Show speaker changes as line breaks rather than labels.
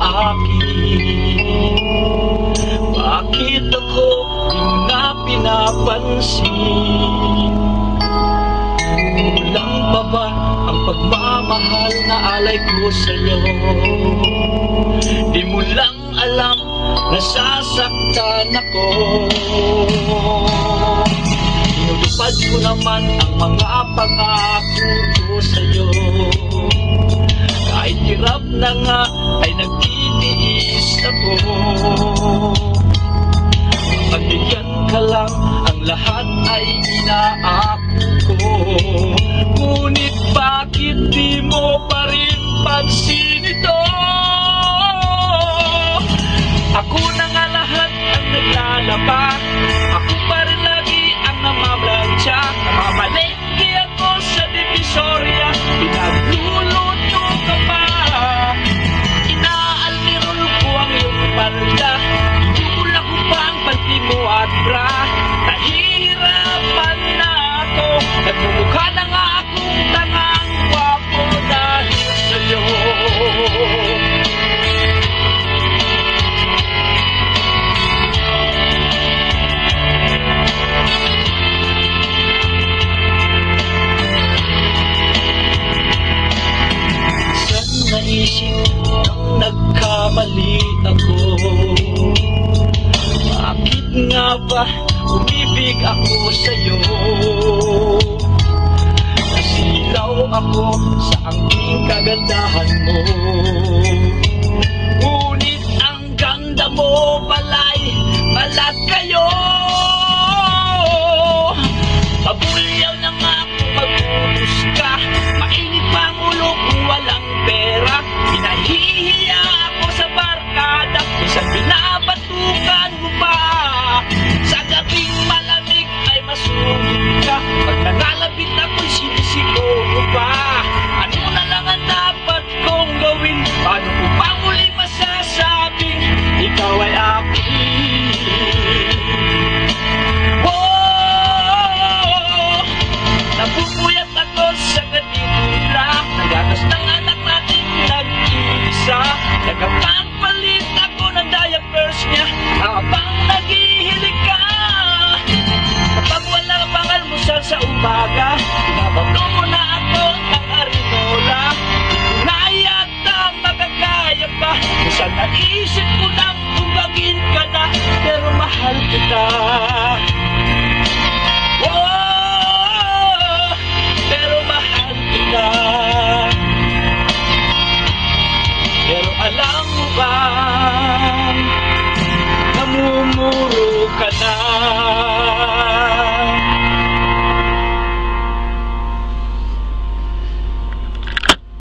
akin? Bakit ako di na pinapansin? Kulang pa ba ang pagmamahal na alay ko sa'yo? Di mo lang alam, nasasaktan ako. Inulupad ko naman ang mga pangako ko sa'yo. Kahit hirap na nga ay nagtitiis ako. Pagbigyan ka lang, ang lahat ay inaako ko. Ngunit bakit di mo pa rin pansin ito? Ako na nga lahat ang naglalaba, ako pa rin lagi ang namamlansya. Namamalengke ako sa Divisoria, pinagluluto ka pa. Inaalmirol ko ang iyong palda, inula ko pa ang panty mo at bra. Nahihirapan na ako, nagmumukha na nga akong tangang gwapo dahil sa'yo. Naisip nang nagkamali ako. Bakit nga ba umibig ako sa'yo? Nasilaw ako sa angking kagandahan mo. Ngunit ang ganda mo pala'y balat kayo.